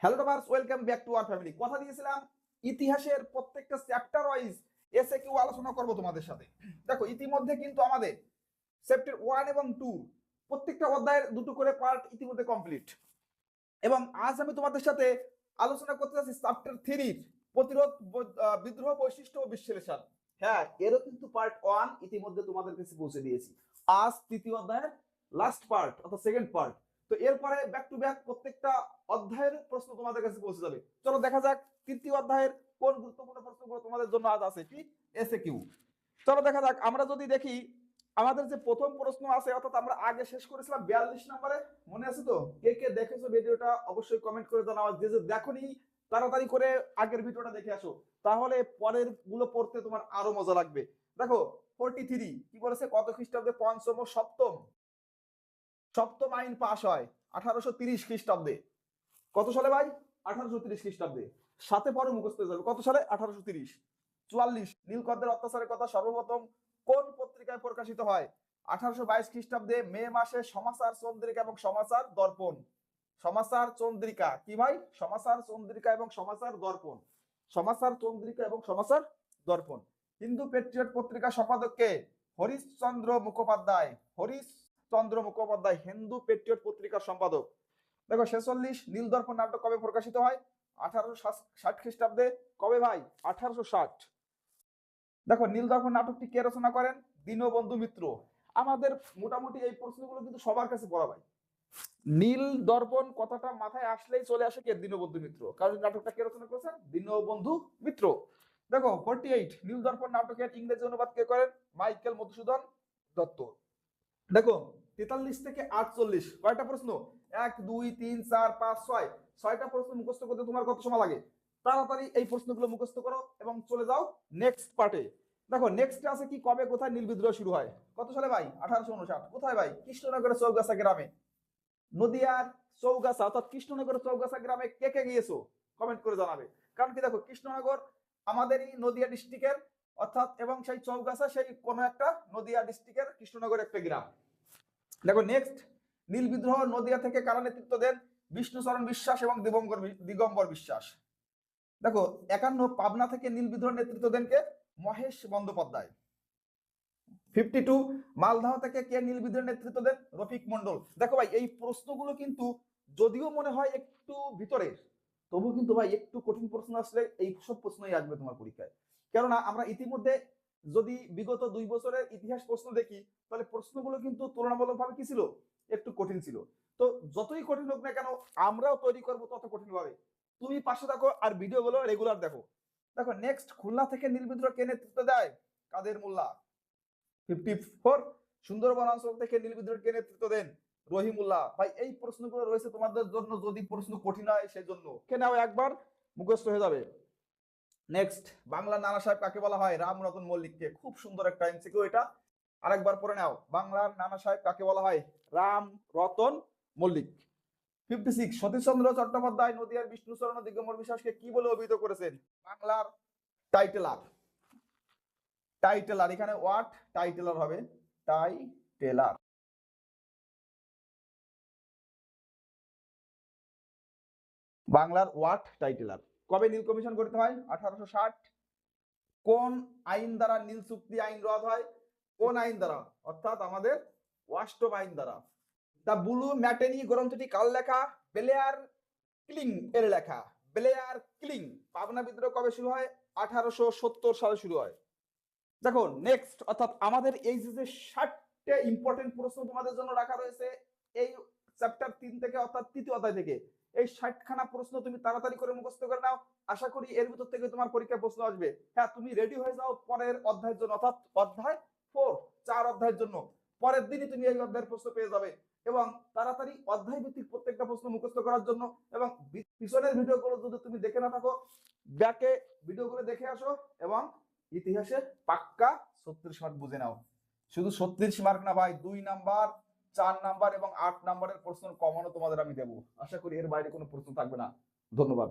Hello toppers, welcome back to our family. কথা দিয়েছিলাম ইতিহাসের প্রত্যেকটা চ্যাপ্টার ওয়াইজ এসে কিউ আলোচনা করব তোমাদের সাথে। দেখো ইতিমধ্যে কিন্তু আমাদের চ্যাপ্টার 1 এবং 2 প্রত্যেকটা অধ্যায়ের দুটো করে পার্ট ইতিমধ্যে কমপ্লিট, এবং আজ আমি তোমাদের সাথে আলোচনা করতে যাচ্ছি চ্যাপ্টার 3 প্রতিরোধ, বিদ্রোহ, বৈশিষ্ট্য ও বিশ্লেষণ। হ্যাঁ, এরও কিন্তু পার্ট 1 ইতিমধ্যে তোমাদের কাছে পৌঁছে দিয়েছি। আজ তৃতীয় অধ্যায়ের লাস্ট পার্ট অর্থাৎ সেকেন্ড পার্ট। তো এরপরে ব্যাক টু ব্যাক প্রত্যেকটা অধ্যায়ের প্রশ্ন তোমাদের কাছে পৌঁছে যাবে। চলো দেখা যাক তৃতীয় অধ্যায়ের কোন গুরুত্বপূর্ণ প্রশ্নগুলো তোমাদের জন্য আজ আছে কি এসএকিউ। চলো দেখা যাক। আমরা যদি দেখি আমাদের যে প্রথম প্রশ্ন আছে, অর্থাৎ আমরা আগে শেষ করেছিলাম 42 নম্বরে, মনে আছে তো? কে কে দেখেছো ভিডিওটা অবশ্যই কমেন্ট করে জানাও। যে যে দেখোনি তাড়াতাড়ি করে আগের ভিডিওটা দেখে আসো, তাহলে পরের গুলো পড়তে তোমার আরো মজা লাগবে। দেখো 43 কি বলেছে, কত খ্রিস্টাব্দে পঞ্চম ও সপ্তম আইন পাশ হয়? 1830 খ্রিস্টাব্দে। কত সালে ভাই? 1830 খ্রিস্টাব্দে। সাথে পরে মুখস্থ হয়ে যাবে কত সালে? 1830। 44 নীলকরদের অত্যাচারের কথা সর্বপ্রথম কোন পত্রিকায় প্রকাশিত হয়? 1822 খ্রিস্টাব্দে মে মাসে সমাচার চন্দ্রিকা এবং সমাচার দর্পণ। সমাচার চন্দ্রিকা কি ভাই? সমাচার চন্দ্রিকা এবং সমাচার দর্পণ। সমাচার চন্দ্রিকা এবং সমাচার দর্পণ। হিন্দু পেট্রিয়ট পত্রিকা সম্পাদক কে? হরিশচন্দ্র মুখোপাধ্যায়। হরিশচন্দ্র মুখোপাধ্যায় হিন্দু পেট্রিয়ট পত্রিকার সম্পাদক। দেখো 46 নীলদর্পণ নাটক কবে প্রকাশিত হয়? 1860 খ্রিস্টাব্দে। কবে ভাই? 1860। দেখো নীলদর্পণ নাটকটি কে রচনা করেন? দীনবন্ধু মিত্র। আমাদের মোটামুটি এই প্রশ্নগুলো কিন্তু সবার কাছে পড়া ভাই। নীল দর্পণ কথাটা মাথায় আসলেই চলে আসে কে? দীনবন্ধু মিত্র। কারণ নাটকটা কে রচনা করেছেন? দীনবন্ধু মিত্র। দেখো 48 নীল দর্পণ নাটকের ইংরেজি অনুবাদ কে করেন? মাইকেল মধুসূদন দত্ত। দেখো 43 থেকে 48 কয়টা প্রশ্ন? 1 2 3 4 5 6 ছয়টা প্রশ্ন মুখস্থ করতে তোমার কত সময় লাগে? তাড়াতাড়ি এই প্রশ্নগুলো মুখস্থ করো এবং চলে যাও নেক্সট পার্টে। দেখো নেক্সট আছে কি, কবে কোথায় নীল বিদ্রোহ শুরু হয়? কত সালে ভাই? 1859। কোথায় ভাই? কৃষ্ণনগরের চৌগাছা গ্রামে। নদিয়ার চৌগাছা অর্থাৎ কৃষ্ণনগরের চৌগাছা গ্রামে কে কে গিয়েছো কমেন্ট করে জানাবে। কারণ কি দেখো কৃষ্ণনগর আমাদেরই নদিয়া ডিস্ট্রিক্টের, অর্থাৎ এবং সেই চৌগাছা সেই কোন একটা নদিয়া ডিস্ট্রিক্টের কৃষ্ণনগর একটা গ্রাম। দেখো নেক্সট নীল বিদ্রোহ নদিয়া থেকে কারা নেতৃত্ব দেন? বিষ্ণুচরণ বিশ্বাস এবং দিগম্বর বিশ্বাস। দেখো 51 পাবনা থেকে নীল বিদ্রোহ নেতৃত্ব দেন কে? মহেশ বন্দ্যোপাধ্যায়। 52 মালদহ থেকে কে নীল বিদ্রোহ নেতৃত্ব দেন? রফিক মন্ডল। দেখো ভাই এই প্রশ্নগুলো কিন্তু যদিও মনে হয় একটু ভিতরের, তবু কিন্তু ভাই একটু কঠিন প্রশ্ন আসলে এই সব প্রশ্নই আসবে তোমার পরীক্ষায়। কেননা আমরা ইতিমধ্যে যদি বিগত 2 বছরের ইতিহাস প্রশ্ন দেখি, তাহলে প্রশ্নগুলো কিন্তু তুলনামূলকভাবে কি ছিল? একটু কঠিন ছিল। তো যতই কঠিন হোক না কেন আমরাও তৈরি করবো তত কঠিন ভাবে। তুমি পাশে থাকো আর ভিডিওগুলো রেগুলার দেখো। দেখো নেক্সট খুলনা থেকে নীল বিদ্রোহ কে নেতৃত্ব দেয়? কাদের মোল্লা। 54 সুন্দরবন অঞ্চল থেকে নীল বিদ্রোহ কে নেতৃত্ব দেন? রহিমুল্লাহ। ভাই এই প্রশ্নগুলো রয়েছে তোমাদের জন্য, যদি প্রশ্ন কঠিন হয় সেজন্য কে নাও একবার মুখস্থ হয়ে যাবে। নেক্সট বাংলার নানা সাহেব কাকে বলা হয়? রামরতন মল্লিককে। খুব সুন্দর একটা এমসিকিউ এটা, আরেকবার পড়ে নাও। বাংলার নানা সাহেব কাকে বলা হয়? রামরতন মল্লিক। 56 সতীশচন্দ্র চট্টোপাধ্যায় নদিয়ার বিষ্ণুচরণ ও দিগম্বর বিশ্বাসকে কি বলে অভিহিত করেছেন? বাংলার টাইটেলার। টাইটেলার, এখানে ওয়াট টাইটেলার হবে, টাইটেলার। বাংলার ওয়াট টাইটেলার। কবে নীল কমিশন গঠিত হয়? 1860। কোন আইন দ্বারা নীল চুক্তি আইন রদ হয়? কোন আইন দ্বারা? অর্থাৎ আমাদের ওয়াস্টপ আইন দ্বারা। দ্য ব্লু ম্যাটেনি গ্রন্থটি কার লেখা? ব্লেয়ার ক্লিং এর লেখা। ব্লেয়ার ক্লিং। পাবনা বিদ্রোহ কবে শুরু হয়? 1870 সালে শুরু হয়। দেখো নেক্সট, অর্থাৎ আমাদের এই যে 60টা ইম্পর্টেন্ট প্রশ্ন তোমাদের জন্য রাখা রয়েছে এই চ্যাপ্টার 3 থেকে, অর্থাৎ তৃতীয় অধ্যায় থেকে। এই 60খানা প্রশ্ন তুমি তাড়াতাড়ি করে মুখস্থ করে নাও। আশা করি এর ভিতর থেকে তোমার পরীক্ষায় প্রশ্ন আসবে। হ্যাঁ, তুমি রেডি হয়ে যাও পরের অধ্যায়ের জন্য, অর্থাৎ অধ্যায় 4 4 অধ্যায়ের জন্য। পরের দিনই তুমি এই অধ্যায়ের প্রশ্ন পেয়ে যাবে, এবং তাড়াতাড়ি অধ্যায় ভিত্তিক প্রত্যেকটা প্রশ্ন মুখস্থ করার জন্য। এবং পিছনের ভিডিওগুলো যদি তুমি দেখে না থাকো, ব্যাকে ভিডিওগুলো দেখে আসো, এবং ইতিহাসে পাক্কা 36 মার্ক বুঝে নাও। শুধু 36 মার্ক না ভাই, 2 নাম্বার, 4 নাম্বার এবং 8 নাম্বারের প্রশ্ন কমনও তোমাদের আমি দেবো। আশা করি এর বাইরে কোনো প্রশ্ন থাকবে না। ধন্যবাদ।